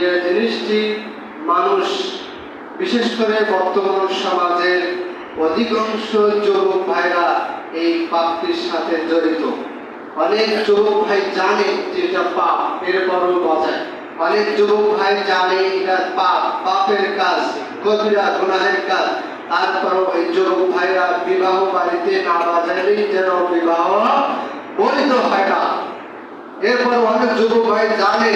যে জিনিসটি মানুষ বিশেষ করে বর্তমান সমাজের অধিকাংশ যুবক ভাইরা এই পাপটির সাথে জড়িত। অনেক যুবক ভাই জানে যে এটা পাপ, এরপরও বাজায়। অনেক যুবক ভাই জানে এটা পাপ, পাপের কাজ, কবিরা গুনাহের কাজ, তারপরও এই যুবক ভাইরা বিবাহ বাড়িতে না বাজাইলেই যেন বিবাহ বৈধ হয় না। এরপর অনেক যুবক ভাই জানে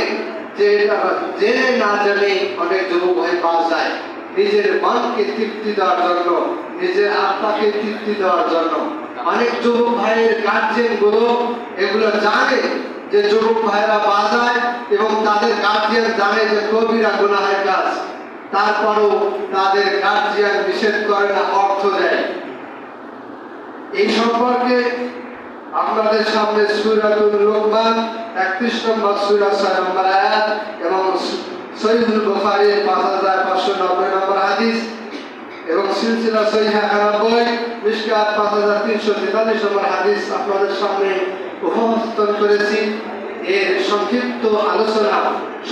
যে এটা জেনে না জেনে অনেক যুবক ভাই বাজায় নিজের মনকে তৃপ্তি দেওয়ার জন্য, নিজের আত্মাকে তৃপ্তি দেওয়ার জন্য। অনেক যুবক ভাইয়ের গার্জেন গুলো এগুলো জানে যে যুবক ভাইরা বাজায় এবং তাদের গার্জিয়ান জানে যে কবিরা গুনাহের কাজ, তারপরও তাদের গার্জিয়ান নিষেধ করে না, অর্থ দেয়। এই সম্পর্কে আপনাদের সামনে সূরাতুল লুকমান 31 নম্বর সূরা 6 নম্বর আয়াত এবং সহিহুল বুখারী 5590 নম্বর হাদিস এবং সিলসিলা সহিহা 91 মিশকাত 5343 নম্বর হাদিস আপনাদের সামনে উপস্থাপন করেছি। এর সংক্ষিপ্ত আলোচনা,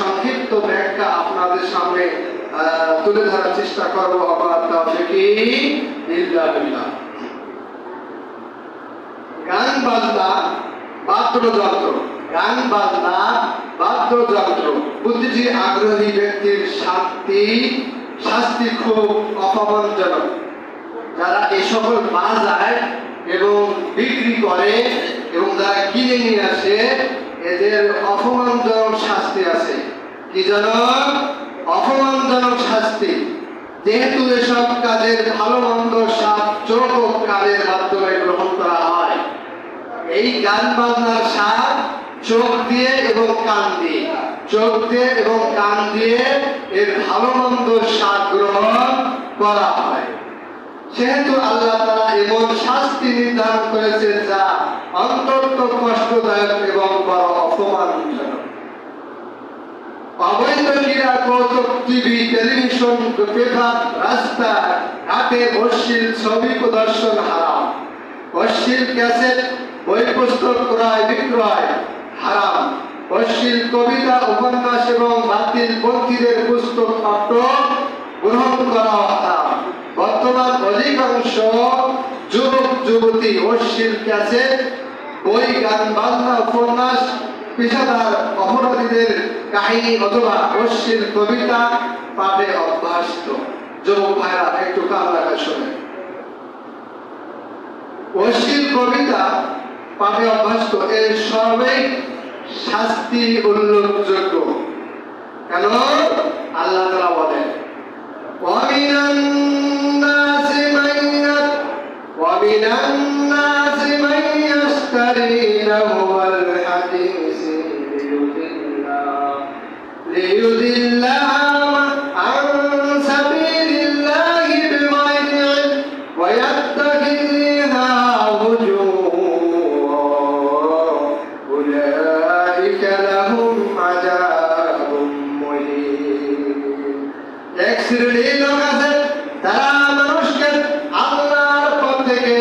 সংক্ষিপ্ত ব্যাখ্যা আপনাদের সামনে তুলে ধরার চেষ্টা করব। আবার তাওফিকি বিল্লাহ। গান বাজনা বাদ্যযন্ত্র, গান বাজনা বাদ্যযন্ত্র বুদ্ধিজীবী আগ্রহী ব্যক্তির শাস্তি খুব অপমানজনক। যারা এই সকল বাজায় এবং বিক্রি করে এবং যারা কিনে নিয়ে আসে, এদের অপমানজনক শাস্তি আছে। কি জনক? অপমানজনক শাস্তি। যেহেতু এসব কাজের ভালো মন্দ স্বাদ চোখ ও কানের মাধ্যমে গ্রহণ করা হয়, এই গান বাজনার স্বাদ চোখ দিয়ে এবং কান দিয়ে, চোখ দিয়ে এবং কান দিয়ে এর ভালো মন্দ স্বাদ গ্রহণ করা হয়। সেহেতু আল্লাহ তাআলা এমন শাস্তি নির্ধারণ করেছেন যা অত্যন্ত কষ্টদায়ক এবং বড় অপমানজনক। অবৈধ ক্রীড়া কৌতুক, টিভি, টেলিভিশন, পেপার, রাস্তা ঘাটে অশ্লীল ছবি প্রদর্শন হারাম। অশ্লীল ক্যাসেট, বই পুস্তক ক্রয় বিক্রয় হারাম। অশ্লীল কবিতা, উপন্যাস এবং বাতিল পন্থীদের পুস্তক পাঠ্য গ্রহণ করা হারাম। বর্তমান অধিকাংশ যুবক যুবতী অশ্লীল ক্যাসেট, বই, গান বাজনা, উপন্যাস, পেশাদার অপরাধীদের কাহিনী অথবা অশ্লীল কবিতা পাঠে অভ্যস্ত। যুবক ভাইরা একটু কান লাগা শোনে। অশ্লীল কবিতা পাঠে অভ্যস্ত, এর সবই শাস্তি উল্লেখযোগ্য। কেন? আল্লাহ তাআলা বলেন, ওয়ামিনান নাসি মান ইয়াশতারি লাহওয়াল হাদিসি লিয়ুদিল্লা আন সাবিলিল্লাহি বিগাইরি ইলম ওয়া ইয়াত্তাখিযা হুজুরা উলাইকা লাহুম আযাবুম মুহিন। এক শ্রেণীর লোক আছে তারা মানুষকে আল্লাহর পথ থেকে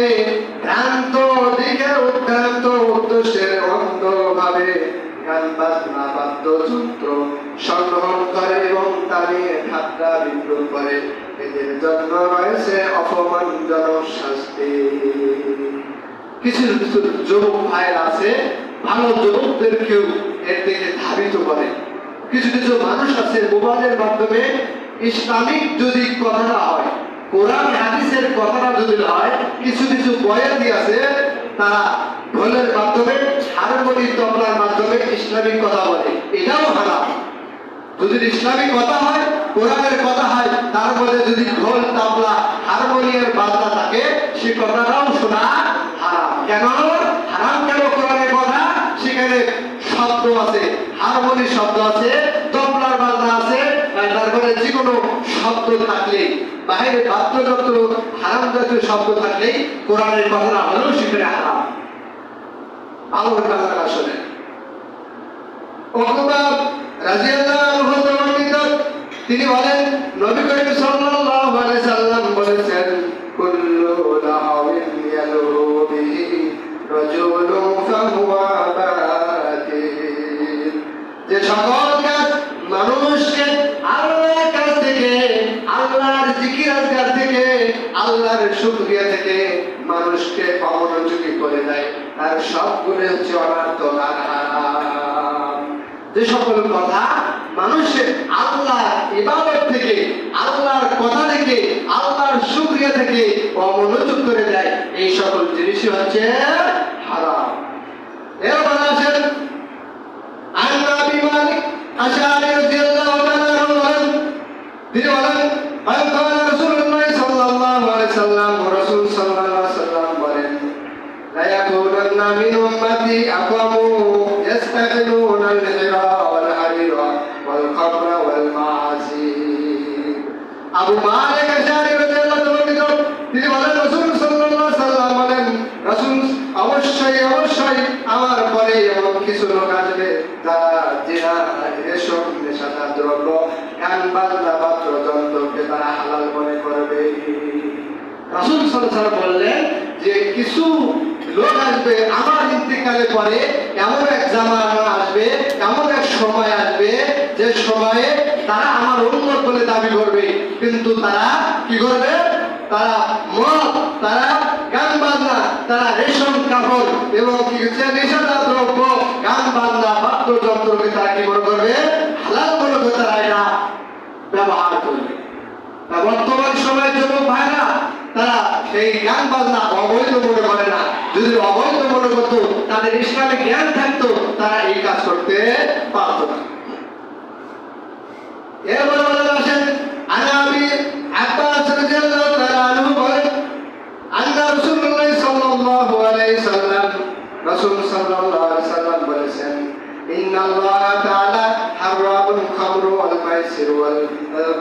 ভ্রান্ত দিকে উদ্ভ্রান্ত উদ্দেশ্যের অন্ধভাবে গান বাজনা বাদ্যযন্ত্র সংগ্রহণ করে এবং তা নিয়ে ঠাট্টা বিদ্রুপ করে। এদের জন্য রয়েছে অপমানজনক শাস্তি। কিছু কিছু যুবক ভাইয়ের আছে, ভালো যুবকদেরকেও এর দিকে ধাবিত করে। কিছু কিছু মানুষ আছে মোবাইলের মাধ্যমে ইসলামিক যদি কথাটা হয়, কোরআন হাদিসের কথাটা যদি হয়, কিছু কিছু বয়াতি আছে তারা ঢোলের মাধ্যমে, হারমোনি তবলার মাধ্যমে ইসলামিক কথা বলে। এটাও হারাম। যদি ইসলামিক কথা হয়, কোরআনের কথা হয়, তার মধ্যে যদি ঢোল, তবলা, হারমোনিয়ার বাজনা থাকে, সে কথাটাও শোনা হারাম। কেন হারাম? কেন? কোরআনের কথা, সেখানে শব্দ আছে, হারমোনি শব্দ আছে, তবলার বাজনা আছে, তারপরে যে কোনো শব্দ থাকলে, বাইরে বাদ্যযন্ত্র হারাম জাতীয় শব্দ থাকলে কোরআনের কথা না হলেও সেখানে হারাম। ভালো কথা আসলে উকবা রাদিয়াল্লাহু আনহু তিনি বলেন, নবী করিম সাল্লাল্লাহু আলাইহি সাল্লাম বলেছেন, কুল্লু লাহওয়িন ইয়ালহু বিহি রাজুলুন ফাহুয়া বাতিল। যে সকল কাজ মানুষ মানুষকে আল্লাহর কাছ থেকে, আল্লাহর জিকির আজকার থেকে, আল্লাহর শুকরিয়া থেকে মানুষকে অমনোযোগী করে দেয়, তার সবগুলো হচ্ছে অনার্থক আর হারাম। যে সকল কথা মানুষের আল্লাহ ইবাদত থেকে, আল্লাহর কথা থেকে, আল্লাহর শুকরিয়া থেকে অমনোযোগ করে দেয়, এই সকল জিনিসই হচ্ছে হারাম। এরপর আসেন আন আবি মালিক আশআরী রাদিয়াল্লাহু তাআলা আনহু বলেন, তিনি বলেন قال رسول الله صلى الله عليه وسلم রাসূল সাল্লাল্লাহু আলাইহি ওয়াসাল্লাম বলেন, لا يكونن من أمتي أقوم يستحلون الحرى والحرير والخمر والمعازيم। আবু মালিক আশআরী রাদিয়াল্লাহু তাআলা তিনি বলেন, রাসূল সাল্লাল্লাহু আলাইহি ওয়াসাল্লাম বলেন, রাসূল অবশ্যই আমার পরে এমন কিছু লোক আসবে যারা জিনা, রেশম, নেশাদার দ্রব্য, গান বাজনা, বাদ্যযন্ত্রকে তারা হালাল মনে করবে। রাসূল সাল্লাল্লাহু আলাইহি ওয়াসাল্লাম বললেন যে কিছু লোক আসবে আমার ইন্তিকালের পরে, এমন এক জামানা আসবে, এমন এক সময় আসবে যে সময়ে তারা আমার উম্মত বলে দাবি করবে, কিন্তু তারা কি করবে? তারা মদ, তারা গান বাজনা, তারা রেশম কাপড় এবং কি হচ্ছে নেশাদার দ্রব্য, গান বাজনা, বাদ্যযন্ত্রকে তারা কি মনে করবে? হালাল মনে করে তারা এটা ব্যবহার করবে। বর্তমান সময়ের যুবক ভাইরা তারা সেই গান বাজনা অবৈধ মনে করে না। যদি অবৈধ মনে করতো, তাদের ইসলামিক জ্ঞান থাকতো, তারা এই কাজ করতে পারত না। এরপরে বলে আসেন আন আবি আব্বাস রাদিয়াল্লাহু তাআলা আনহু বলেন, আন্না রাসূলুল্লাহ সাল্লাল্লাহু আলাইহি সাল্লাম, রাসূল সাল্লাল্লাহু আলাইহি সাল্লাম বলেছেন, ইন্নাল্লাহ তাআলা হারামাল খামর ওয়াল মাইসির ওয়াল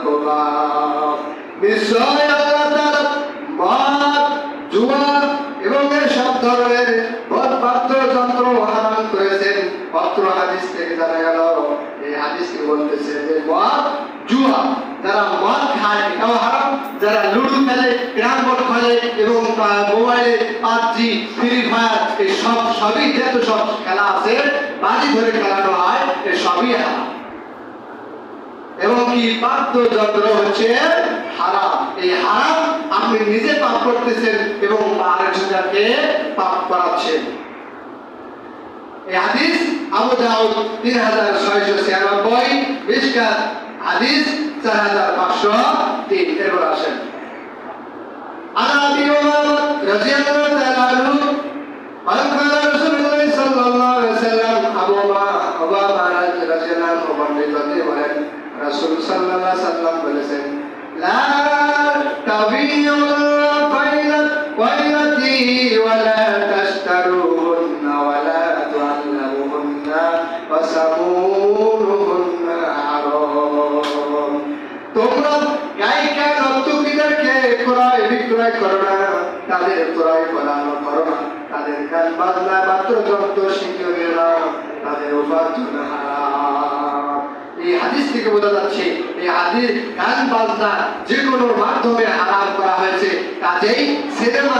কুবার। নিশ্চয় আল্লাহ তাআলা মদ, জুয়া এবং এর সব ধরনের বাদ্যযন্ত্র হারাম করেছেন। পত্র হাদিস থেকে জানা গেল, এই হাদিস কি বলতেছে যে মদ, জুয়া, যারা মদ খায় এটাও হারাম, যারা লুডু খেলে, ক্যারাম বোর্ড খেলে এবং মোবাইলে পাবজি, ফ্রি ফায়ার, এই সবই যত সব খেলা আছে, বাজি ধরে খেলানো হয়, এই সবই হারাম। এবং কি বাদ্যযন্ত্র হচ্ছে হারাম। এই হারাম আপনি নিজে পাপ করতেছেন এবং আরেকজনকে পাপ করাচ্ছেন। এই হাদিস আবু দাউদ 3696, মিশকাত হাদিস 4503। এরপর আসেন আন আবি উমামা রাদিয়াল্লাহু তাআলা আনহু قال رسول الله صلى الله عليه وسلم, আবু উমামা রাদিয়াল্লাহু আনহু বলেন, রাসূল সাল্লাল্লাহু আলাইহি ওয়াসাল্লাম বলেছেন, লা তাবিউল ফাইলাতি ওয়ালা তাশতারুহুন্না ওয়ালা তুআল্লামুহুন্না ওয়াসামুনুহুন্না হারাম। তোমরা গায়িকা নর্তকীদেরকে ক্রয় বিক্রয় করো না, তাদের ক্রয় করানো করো না, তাদের গান বাজনা, বাদ্যযন্ত্র শিখিও না, তাদের উপার্জন হারাম। এই হাদিস থেকে বোঝা যাচ্ছে এই হাদিস গান বাজনা যে কোনো মাধ্যমে হারাম করা হয়েছে। কাজেই সিনেমা,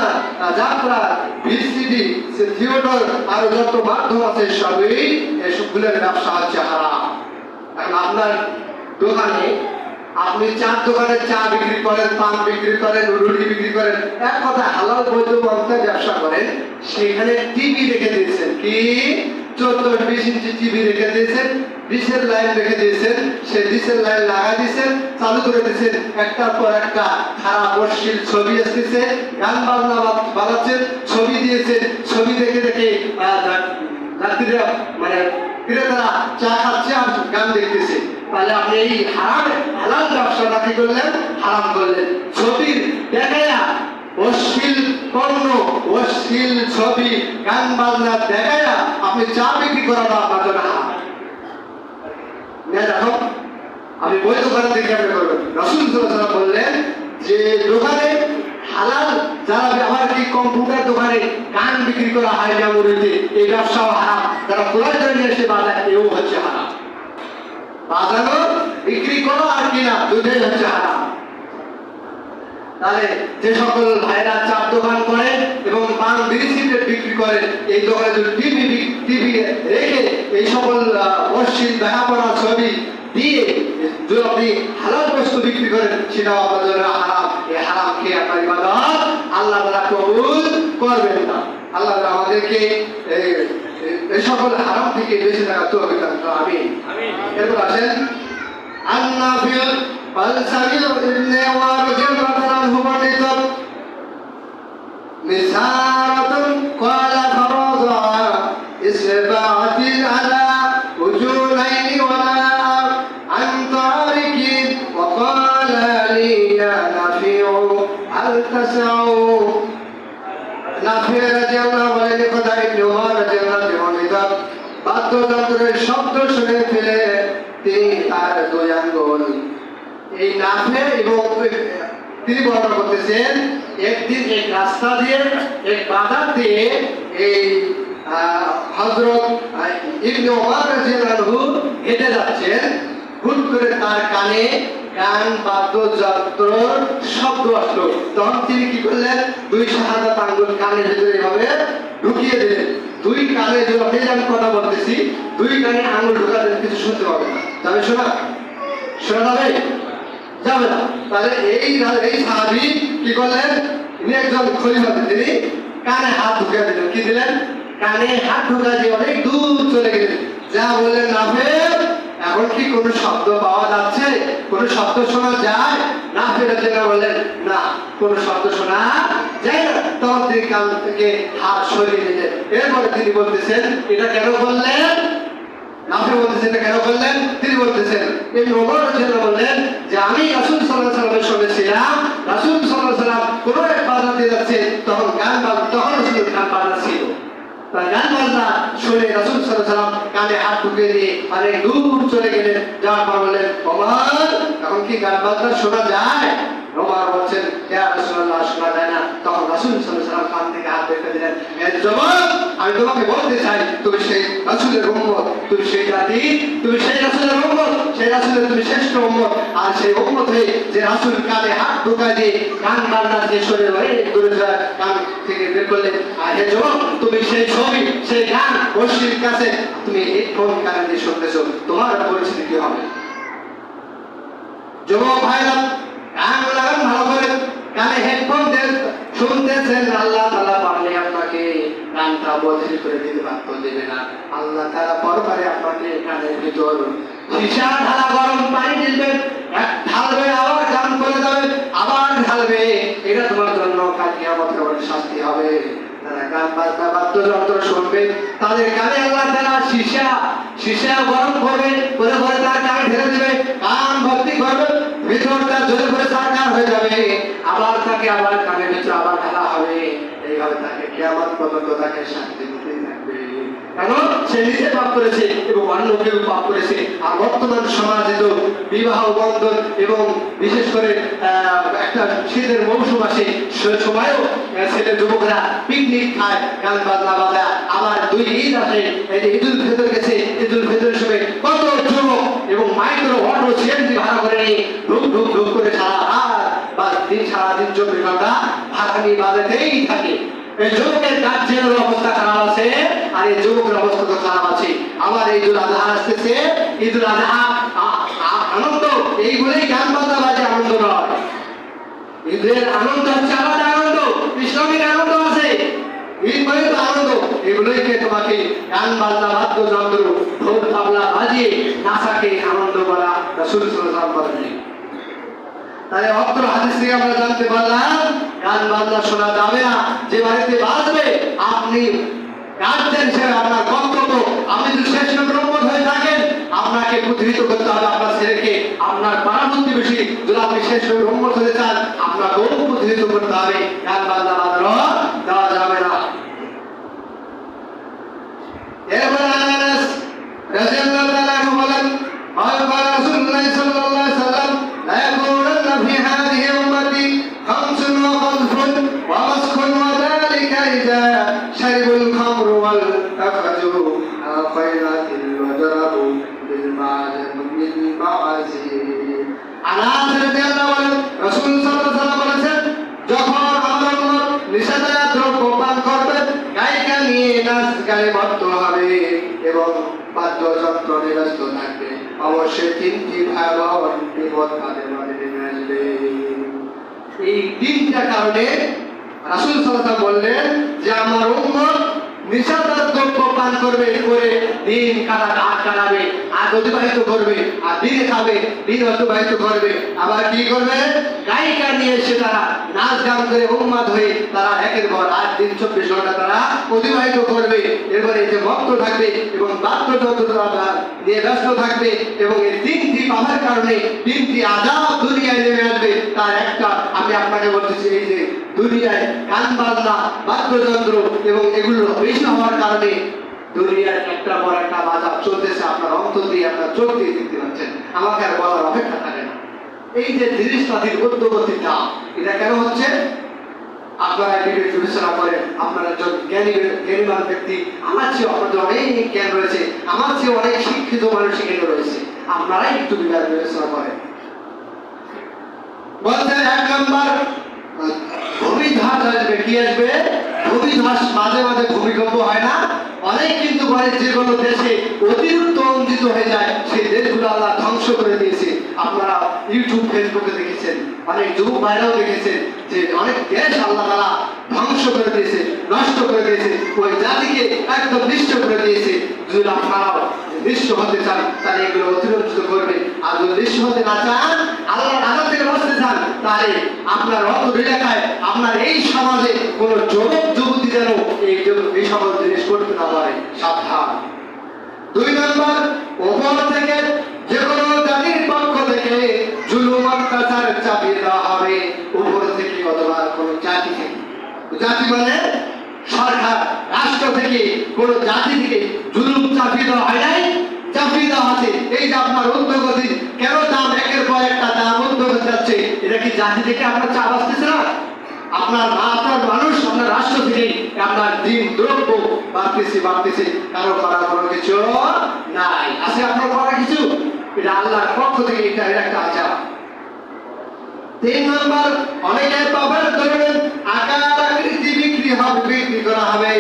যাত্রা, ভিসিডি, থিয়েটার আর যত মাধ্যম আছে সবই এসবগুলোর ব্যবসা হচ্ছে হারাম। এখন আপনার দোকানে, আপনি চার দোকানে চা বিক্রি করেন, পান বিক্রি করেন, রুটি বিক্রি করেন, এক কথা হালাল বৈধ পন্থায় ব্যবসা করেন, সেখানে টিভি রেখে দিয়েছেন, কি 14-20 ইঞ্চি টিভি রেখে দিয়েছেন, ডিশের লাইন রেখে দিয়েছেন, সে ডিশের লাইন লাগা দিয়েছেন, চালু করে দিয়েছেন, একটার পর একটা খারাপ অশ্লীল ছবি আসতেছে, গান বাজনা বাজাচ্ছেন, ছবি দিয়েছেন, ছবি দেখে দেখে যাত্রীরা মানে ক্রেতারা চা খাচ্ছে আর গান দেখতেছে। তাহলে আপনি এই হালাল ব্যবসাটা কি করলেন? হারাম করলেন। ছবির দেখায়া অশ্লীল পণ্য, অশ্লীল ছবি, গান বাজনা দেখায়া আপনি চা বিক্রি করাটা আপনার জন্য হারাম। দেখো আপনি বই দোকানে দেখে আপনি করবেন। রাসূল সাল্লাল্লাহু আলাইহি ওয়াসাল্লাম বললেন যে দোকানে হালাল যারা ব্যবহার, কি কম্পিউটার দোকানে গান বিক্রি করা হয় মেমোরিতে, এই ব্যবসাও হারাম। যারা ক্রয় করে নিয়ে এসে বাজায়, এও হচ্ছে হারাম। বাজানো, বিক্রি করো আর কিনা, দুটোই হচ্ছে হারাম। তাহলে যে সকল ভাইরা চার দোকান করেন এবং পান বিড়ি সিগারেট বিক্রি করেন, এই দোকানে যদি টিভি রেখে এই সকল অশ্লীল দেখাপড়া ছবি দিয়ে যদি আপনি হালাল বস্তু বিক্রি করেন সেটাও আপনার জন্য হারাম। এই হারাম খেয়ে আপনার ইবাদত আল্লাহ তাআলা কবুল করবেন না। আল্লাহ তাআলা আমাদেরকে এই সকল হারাম থেকে বেঁচে থাকার তৌফিক দান করুন। আমিন। এরপর আসেন আন-নাফি' আল-সামি' ইবনে ওমর রাদিয়াল্লাহু আনহু বর্ণিত মিসারাতুন ক্বালা ফারাযা ইসবা'াতিন আলা উজুলাইনি ওয়ালা আন তারিকি ওয়া ক্বালা লি ইয়া নাফি'ু হাল তাসআউ। নাফি' রাদিয়াল্লাহু আনহু কথা ইবনে ওমর রাদিয়াল্লাহু আনহু বর্ণিত বাদ্যযন্ত্রের শব্দ শুনে ফেলে তিনি তার দুই আঙ্গুল এই নাফে এবং তিনি বর্ণনা করতেছেন একদিন এক রাস্তা দিয়ে এক বাজার দিয়ে এই হযরত ইবনে ওমর রাদিয়াল্লাহু আনহু হেঁটে যাচ্ছেন। হুট করে তার কানে গান বাদ্যযন্ত্রর শব্দ আসলো। তখন তিনি কি করলেন, দুই শাহাদাত আঙ্গুল কানের ভিতরে এভাবে ঢুকিয়ে দিলেন। দুই কানে যখন আমি কথা বলতেছি দুই কানে আঙ্গুল ঢুকালে কিছু শুনতে পাবে না। যাবে শোনা? শোনা যাবে? যাবে না। তাহলে এই সাহাবী কি করলেন, ইনি একজন খলিফা, তিনি কানে হাত ঢুকিয়ে দিলেন। কি দিলেন? কানে হাত ঢুকা দিয়ে অনেক দূর চলে গেলেন। যা বললেন, নাফে' এখন কি কোনো শব্দ পাওয়া যাচ্ছে? কোনো শব্দ শোনা যায়? নাফে' রাদিয়াল্লাহু বললেন, না, কোনো শব্দ শোনা যায় না। তখন তিনি কান থেকে হাত সরিয়ে দিলেন। এরপরে তিনি বলতেছেন, এটা কেন বললেন? নাফে' বলতেছেন, এটা কেন বললেন? তিনি বলতেছেন, ইবনে ওমর রাদিয়াল্লাহু বললেন যে আমি রাসূল সাল্লাল্লাহু আলাইহি ওয়াসাল্লামের সঙ্গে ছিলাম, রাসূল সাল্লাল্লাহু আলাইহি ওয়াসাল্লাম কোন এক বাজার দিয়ে যাচ্ছে, তখন রাসূলের গান বাজনা ছিল। তার গান বাজনা শুনে রাসূল সাল্লাল্লাহু আলাইহি ওয়াসাল্লাম কানে হাত ঢুকিয়ে দিয়ে অনেক দূর চলে গেলেন। যাওয়ার পর বললেন, ওমর, এখন কি গান বাজনা শোনা যায়? ওমর বলছেন, ইয়া রাসূলুল্লাহ, শোনা যায় না। তখন রাসূল সাল্লাল্লাহু আলাইহি ওয়াসাল্লাম কান থেকে হাত বের করে দিলেন, হে যুবক, আমি তোমাকে বলতে চাই, তুমি সেই রাসূলের উম্মত, তুমি সেই জাতি, তুমি সেই রাসূলের উম্মত, সেই রাসূলের তুমি শ্রেষ্ঠ উম্মত। আর সেই উম্মত হয়ে যে রাসূল কানে হাত ঢুকায় দিয়ে গান বাজনা যে শরীর অনেক দূরে কান থেকে বের করলেন, আর হে যুবক, তুমি সেই ছবি, সেই গান অশ্লীল কাছে তুমি হেডফোন কানে দিয়ে শুনতেছো, তোমার পরিস্থিতি কি হবে? যুবক ভাইরা, গান লাগান ভালো করে, কানে হেডফোন দিয়ে শুনতেছেন। আল্লাহ তাআলা পারলে আপনাকে গানটা বদলি করে দিতে পারত, দেবে না। আল্লাহ তাআলা পরকালে আপনাকে কানের ভিতর সীসা ঢালা গরম পানি দিবেন, ঢালবে, আবার গান করে যাবে, আবার ঢালবে। এটা তোমার জন্য কাল কিয়ামতের মাঠে শাস্তি হবে। তারা গান বাজনা বাদ্যযন্ত্র শুনবে, তাদের কানে আল্লাহ তাআলা সীসা গরম করবে, করে করে তার কানে ঢেলে দেবে, কান ভর্তি করবে, ভিতরটা জোরে করে সারকার হয়ে যাবে, আবার তাকে আবার কানের ভিতরে আবার ঢালা হবে। এইভাবে তাকে কিয়ামত পর্যন্ত তাকে শাস্তি দিতেই থাকবে। কারণ সে নিজে পাপ করেছে এবং অন্য কেউ পাপ করেছে। আর বর্তমান সমাজে তো বিবাহ বন্ধন এবং বিশেষ করে একটা শীতের মৌসুম আসে, সে সময়ও ছেলে যুবকরা পিকনিক খায়, গান বাজনা বাজায়। আবার দুই ঈদ আসে, এই যে ঈদুল ফিতর গেছে, ঈদুল ফিতরের সময় কত যুবক এবং মাইক্রো অটো সিএনজি ভাড়া করে নিয়ে ঢুক করে সারা দিন 24 ঘন্টা ভাগানি বাজাতেই থাকে। এই যুবকের গার্জিয়ানের অবস্থা খারাপ আছে, আর এই যুবকের অবস্থা তো খারাপ আছে। আবার ঈদুল আজহা আসতেছে, ঈদুল আজহা আনন্দ, এইগুলোই গান বাজনা বাজে আনন্দ নয়। ঈদের আনন্দ হচ্ছে আলাদা আনন্দ, ইসলামের আনন্দ আছে, ঈদ মানে তো আনন্দ। এগুলোইকে তোমাকে গান বাজনা বাদ্যযন্ত্র ঢোল তাবলা বাজিয়ে নাচাকে আনন্দ করা রাসূল সাল্লাল্লাহু আলাইহি ওয়াসাল্লাম বলেন। তাই অত্র হাদিস থেকে আমরা জানতে পারলাম গান বাজনা শোনা যাবে না। যে বাড়িতে বাজবে, আপনি গার্জিয়ান হিসেবে আপনার কর্তব্য, আপনি যদি শ্রেষ্ঠ ব্রহ্মণ হয়ে থাকেন, আপনাকে উদ্ধৃত করতে হবে আপনার ছেলেকে। আপনার পাড়া প্রতিবেশী যদি আপনি শ্রেষ্ঠ ব্রহ্মণ হতে চান, আপনাকেও উদ্ধৃত করতে হবে। গান বাজনা বাজানো দেওয়া যাবে না। এরপর আনাস রাদিয়াল্লাহু তাআলা আনহু বলেন, قال رسول الله صلى الله عليه وسلم لا يكونن في هذه امتي خمس وقذف ومسخ وذلك اذا شربوا الخمر والأخذوا خيرات وضربوا بالمعازيم। আনাস রাদিয়াল্লাহু আনহু রাসূল সাল্লাল্লাহু আলাইহি ওয়াসাল্লাম বলেছেন, যখন আমার উম্মত নিষেধাজ্ঞা দ্রব্য পান করবে, গায়িকা নিয়ে নাচ গানে মত্ত হবে এবং বাদ্যযন্ত্র নিয়ে ব্যস্ত থাকবে, অবশ্যই তিনটি ভয়াবহ বিপদ তাদের মাঝে নেমে আসবে। এই তিনটা কারণে রাসূল সাল্লাল্লাহু আলাইহি ওয়াসাল্লাম বললেন যে আমার উম্মত নিশাদার দ্রব্য পান করবে, করে দিন কাটাবে, আর অতিবাহিত করবে, আর দিনে খাবে, দিন অতিবাহিত করবে। আবার কি করবে? গায়িকা নিয়ে এসে তারা নাচ গান করে উন্মাদ হয়ে তারা একের পর ৮ দিন ২৪ ঘন্টা তারা অতিবাহিত করবে। এরপরে যে ভক্ত থাকবে এবং বাদ্যযন্ত্র তারা নিয়ে ব্যস্ত থাকবে, এবং এই তিনটি পাপের কারণে তিনটি আযাব দুনিয়ায় নেমে আসবে। তার একটা আমি আপনাকে বলতেছি, এই যে দুনিয়ায় গান বাজনা, বাদ্যযন্ত্র এবং এগুলো বেশি হওয়ার কারণে দুনিয়ার একটা পর একটা আযাব চলতেছে, আপনার অন্তর দিয়ে আপনার চোখ দিয়ে দেখতে পাচ্ছেন, আমাকে আর বলার অপেক্ষা থাকে না। এই যে জিনিসপাতির উদ্যোগতির দাম, এটা কেন হচ্ছে? আপনারা বিবেক বিবেচনা করেন। আপনারা একজন জ্ঞানীমান ব্যক্তি, আমার চেয়ে আপনাদের অনেক জ্ঞান রয়েছে, আমার চেয়ে অনেক শিক্ষিত মানুষ এখানে রয়েছে, আপনারাই একটু বিবেক বিবেচনা করেন। বলতে ১ নম্বর ভূমিধস আসবে। কি আসবে? ভূমিধস। মাঝে মাঝে ভূমিকম্প হয় না? অনেক কিন্তু বলে যে কোনো দেশে অতিরিক্ত অঞ্জিত হয়ে যায়, সেই দেশগুলো আল্লাহ ধ্বংস করে দিয়েছে। আপনারা ইউটিউব ফেসবুকে দেখেছেন, অনেক যুবক ভাইরাও দেখেছেন যে অনেক দেশ আল্লাহ তাআলা ধ্বংস করে দিয়েছে, নষ্ট করে দিয়েছে, ওই জাতিকে একদম নিঃস্ব করে দিয়েছে। যদি আপনারাও নিঃস্ব হতে চান তাহলে এগুলো অতিরঞ্জিত করবে, আর যদি নিঃস্ব হতে না চান, আল্লাহর আযাব থেকে বাঁচতে চান, তাহলে আপনার অন্তর এলাকায়, আপনার এই সমাজে কোনো যুবক যুবতী যেন এই সমস্ত জিনিস করতে না পারে, সাবধান। ২ নম্বর, ওপর থেকে যে কোনো জাতির পক্ষ থেকে জুলুম অত্যাচার চাপিয়ে দেওয়া হবে, উপর থেকে অথবা কোনো জাতি থেকে। জাতি মানে সরকার, রাষ্ট্র থেকে, কোনো জাতি থেকে জুলুম চাপিয়ে দেওয়া হয় নাই, চাপিয়ে দেওয়া আছে। এই যে আপনার উদ্যোগতি কেন দাম একের পর একটা দাম উদ্যোগতি যাচ্ছে, এটা কি জাতি থেকে আপনার চাপ আসতেছে না? আপনার মানুষ, আপনার রাষ্ট্র থেকে আপনার দিন দ্রব্য বাড়তেছে, কারো করার কোনো কিছু নাই। আছে আপনার করার কিছু? এটা আল্লাহর পক্ষ থেকে এটা একটা আযাব। ৩ নম্বর, অনেকের পাপের ধরনের আকার আকৃতি বিক্রি করা হবে।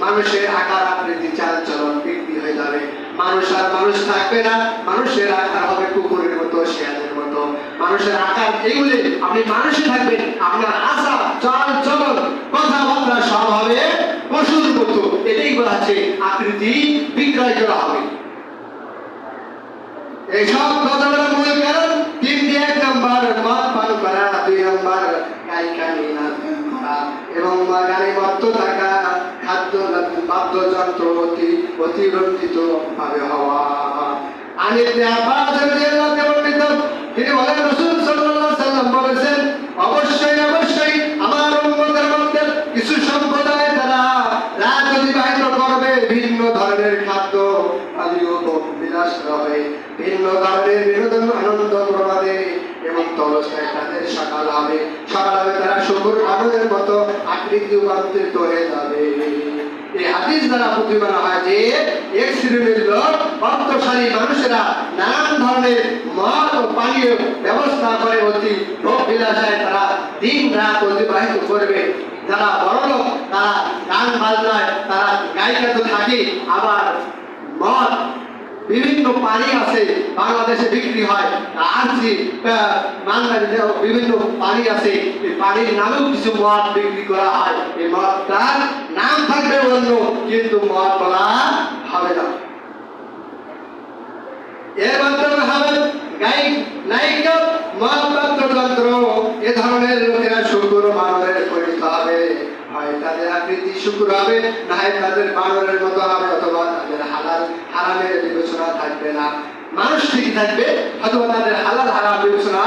মানুষের আকার আকৃতি, চাল চলন বিক্রি হয়ে যাবে। মানুষ আর মানুষ থাকবে না, মানুষের আকার হবে কুকুরের মতো, শেয়ালের মতো। মানুষের আকার এগুলি, আপনি মানুষই থাকবেন, আপনার আচার, চাল চলন, কথাবার্তা সব হবে পশুর মতো। এটাই বলা আছে আকৃতি বিক্রয় করা হবে। এইসব কথাগুলো মূল কারণ 3টি। ১ নম্বর মদ পান করা, ২ নম্বর গায়িকা নিয়ে নাচ করা এবং গানে মত্ত থাকা, খাদ্য বাদ্যযন্ত্র অতিরঞ্জিত ভাবে হওয়া। তিনি বলেন, রাসূল সাল্লাল্লাহু আলাইহি ওয়াসাল্লাম বলেছেন, অবশ্যই আমার উম্মতের মধ্যে কিছু সম্প্রদায় তারা রাত অতিবাহিত করবে ভিন্ন ধরনের খাদ্য পানীয় বিলাস হবে, ভিন্ন ধরনের বিনোদন আনন্দ প্রবাদে, এবং তলস্থায় তাদের সকাল হবে তারা শুকুর আনন্দের মতো আকৃতি রূপান্তরিত হয়ে যাবে। এই হাদিস দ্বারা প্রতিমান হয় যে এক শ্রেণীর লোক, অর্থশালী মানুষেরা নানান ধরনের মদ ও পানীয় ব্যবস্থা করে অতি ভোগ বিলাসায় তারা দিন রাত অতিবাহিত করবে। যারা বড় লোক তারা গান বাজনায়, তারা গায়িকা তো থাকে, আবার মদ, বিভিন্ন পানি আছে বাংলাদেশে বিক্রি হয়, বিভিন্ন পানি আছে, এই পানির নামেও কিছু মদ বিক্রি করা হয়। এই মদটার নাম থাকবে অন্য, কিন্তু মদ বলা হবে না। এর মাধ্যমে হবে নায়িকা, মদ, বাদ্যযন্ত্র, এ ধরনের লোকেরা শুকুর বানরের পরিণত হবে। হয় তাদের আকৃতি শুকুর হবে, না হয় তাদের বানরের মতো হবে, অথবা তাদের হালাল হারামের বিবেচনা থাকবে না। মানুষ ঠিক থাকবে, অথবা তাদের হালাল হারাম বিবেচনা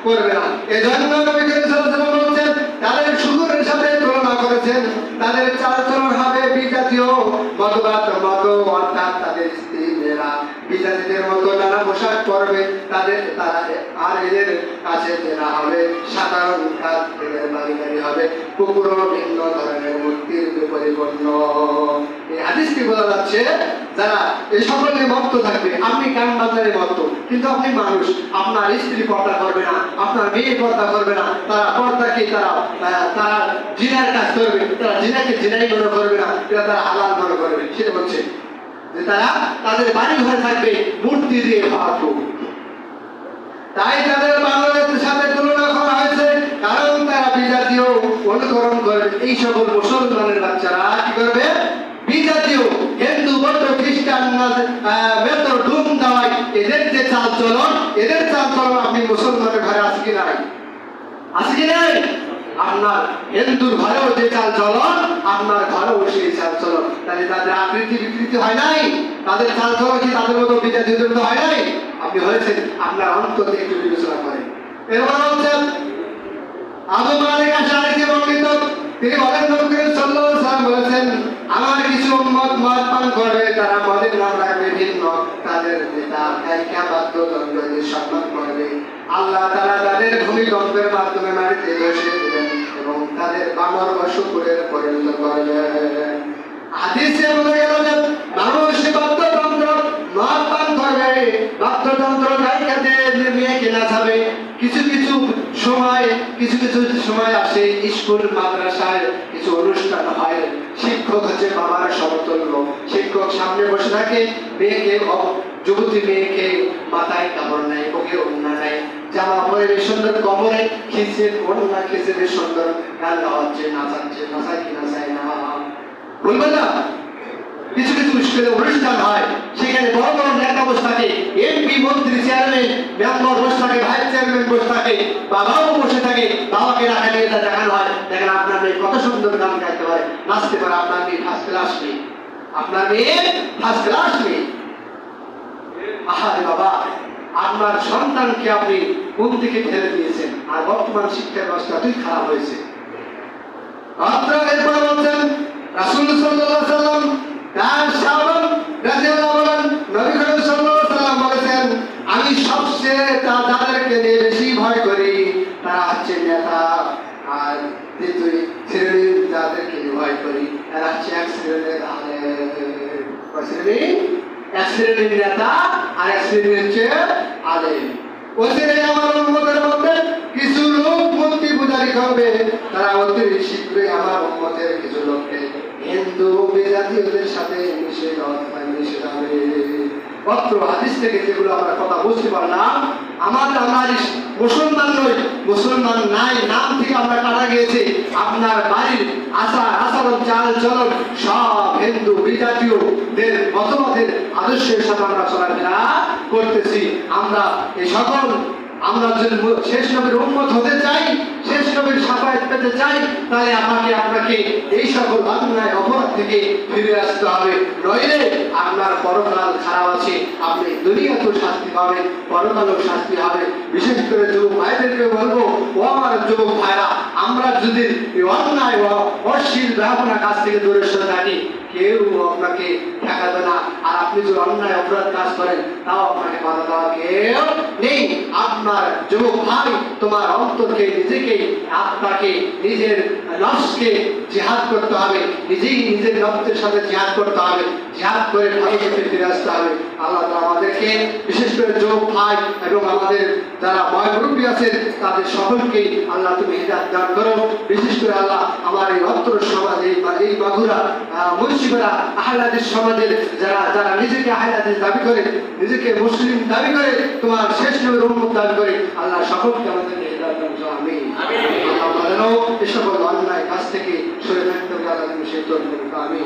করবে না। এজন্য নবী করিম সাল্লাল্লাহু আলাইহি ওয়াসাল্লাম বলেছেন, তাদের শুকুরের সাথে তুলনা করেছেন, তাদের চালচলন হবে বিজাতীয়, মতবাদ মত, অর্থাৎ তাদের স্ত্রীরা বিজাতিদের মতো নানা পোশাক পরবে, আর এদের কাছে যেটা হবে সাধারণ খাদ, এদের বাড়ি হবে কুকুরও ভিন্ন ধরনের মূর্তির পরিপূর্ণ। এই হাদিসটি বলা যাচ্ছে, যারা এই সকলে মত্ত থাকবে, আপনি গান বাজারে মত্ত, কিন্তু আপনি মানুষ, আপনার স্ত্রী পর্দা করবে না, আপনার মেয়ে পর্দা করবে না, তারা পর্দাকে তারা জিনার কাজ করবে, তারা জিনাকে জিনাই মনে করবে না, এটা তারা হালাল মনে করবে। সেটা হচ্ছে যে তারা তাদের বাড়ি ঘরে থাকবে মূর্তি দিয়ে ভরপুর। তাই তাদের বানরের সাথে তুলনা করা হয়েছে, কারণ তারা বিজাতীয় অনুকরণ করে। এই সকল মুসলমানের বাচ্চারা কি করবে? বিজাতীয় হিন্দু, বৌদ্ধ, খ্রিস্টান, বেতর, ধুম দাওয়াই, এদের যে চাল চলন, এদের চাল চলন আপনি মুসলমানের ঘরে আছে কি নাই? আছে কি নাই? আপনার হিন্দুর ঘরেও যে চাল চলন, আপনার ঘরেও সেই চাল চলন। তাহলে তাদের আকৃতি বিকৃতি হয় নাই, তাদের চাল চলন কি তাদের মতো বিজাতীয় হয় নাই? আপনি হয়েছেন, আপনার অন্তর দিয়ে একটু বিবেচনা করেন। এরপর হচ্ছেন আবু মালিক আশআরী বর্ণিত, তিনি বলেন নবী সাল্লাল্লাহু আলাইহি ওয়াসাল্লাম বলেছেন, আমার কিছু উম্মত মদ পান করবে, তারা মদের নাম রাখবে ভিন্ন, তাদের নেতা গায়িকা বাদ্যযন্ত্রদের সম্মান করবে। আল্লাহ তাআলা তাদের ভূমিকম্পের মাধ্যমে মাটিতে ধসিয়ে দেবেন এবং তাদের বানর বা শুকুরের পরিণত করবেন। হাদিসে বলা গেল যে মানুষ বাদ্যযন্ত্র মদ পান করবে, বাদ্যযন্ত্র গায়িকাদের মেয়েকে নাচাবে। কিছু কিছু সময় আসে স্কুল মাদ্রাসায় কিছু অনুষ্ঠান হয়, শিক্ষক হচ্ছে বাবার সমতুল্য, শিক্ষক সামনে বসে থাকে, মেয়েকে যুবতী মেয়েকে মাথায় কাপড় নাই, বুকে ওড়না নাই, জামা পরে বেশ সুন্দর কবরে খিচে ওড়না খিচে বেশ সুন্দর গান গাওয়াচ্ছে, নাচাচ্ছে, নাচায় কি নাচায় না বলবে না। কিছু কিছু স্কুলে অনুষ্ঠান হয়, সেখানে বড় বড় নেতা বসে থাকে, এমপি, মন্ত্রী, চেয়ারম্যান, মেম্বার বসে থাকে, ভাইস চেয়ারম্যান বসে থাকে, বাবাও বসে থাকে, বাবাকে রাখা নিয়ে দেখানো হয়, দেখেন আপনার মেয়ে কত সুন্দর গান গাইতে পারে, নাচতে পারে, আপনার মেয়ে ফার্স্ট ক্লাস মেয়ে, আপনার মেয়ে ফার্স্ট ক্লাস মেয়ে। আহারে বাবা, আপনার সন্তানকে আপনি কোন দিকে ঠেলে দিয়েছেন, আর বর্তমান শিক্ষা ব্যবস্থা এতই খারাপ হয়েছে। এরপরে বলছেন রাসূল সাল্লাল্লাহু আলাইহি ওয়াসাল্লাম তার সাহাবা রাদিয়াল্লাহু আনহুম, নবী করিম সাল্লাল্লাহু আলাইহি ওয়াসাল্লাম বলেছেন, আমি সবচেয়ে যাদেরকে নিয়ে বেশি ভয় করি তারা হচ্ছে নেতা, আর দ্বিতীয় শ্রেণীর যাদেরকে নিয়ে ভয় করি তারা হচ্ছে এক শ্রেণীর এক শ্রেণীর নেতা আর এক শ্রেণীর হচ্ছে আলেম। ওই শ্রেণী আমার উম্মতের মধ্যে কিছু লোক মূর্তি পূজারী করবে, তারা অতি শীঘ্রই আমার উম্মতের কিছু লোককে হিন্দু বিজাতীয়দের সাথে মিশে যাবে। পত্র হাদিস থেকে যেগুলো আমরা কথা বুঝতে পারলাম, আমরা মুসলমান নই, মুসলমান নাই নাম থেকে আমরা কাটা গিয়েছি। আপনার বাড়ির আচরণ, চাল চলন সব হিন্দু বিজাতীয়দের মতবাদের আদর্শের সাথে আমরা চলাফেরা করতেছি। আমরা এই সকল আমরা যদি শেষ নবীর উম্মত হতে চাই, শেষ নবীর শাফায়াত পেতে চাই, তাহলে আপনাকে এই সকল অন্যায় অপরাধ থেকে ফিরে আসতে হবে, নইলে আপনার পরকাল খারাপ আছে, আপনি দুনিয়াতেও শাস্তি পাবেন, পরকালেও শাস্তি হবে। বিশেষ করে যুবক ভাইদেরকে বলবো, ও আমার যুবক ভাইরা, আমরা যদি অন্যায় ও অশ্লীল ব্যবহার কাজ থেকে দূরে সরে থাকি, কেউ আপনাকে ঠেকাবে না। আর আপনি যদি অন্যায় অপরাধ কাজ করেন, তাও আপনাকে বাধা দেওয়া কেউ নেই। আপনার যুবক ভাই, তোমার অন্তরকে, নিজেকে, আত্মাকে, নিজের নফসকে জিহাদ করতে হবে, নিজেই নিজের নফসের সাথে জিহাদ করতে হবে, জিহাদ করে ভালো পথে ফিরে আসতে হবে। আল্লাহ তাআলা আমাদেরকে, বিশেষ করে যুবক ভাই এবং আমাদের যারা বয়োবৃদ্ধ আছেন, তাদের সকলকে আল্লাহ তুমি হিদায়াত দান করো। বিশেষ করে আল্লাহ আমার এই অত্র সমাজে, এই মাগুরা মুন্সিপাড়া আহলে হাদিস সমাজের যারা নিজেকে আহলে হাদিস দাবি করে, নিজেকে মুসলিম দাবি করে, তোমার শেষ নবীর উম্মত দাবি করে, আল্লাহ সকলকে আমাদেরকে হিদায়াত দান করো। আমিন। আল্লাহ যেন এই সকল অন্যায় কাজ থেকে সরে থাকতে হবে, আল্লাহ তুমি সেই তৌফিক দান করো। আমিন।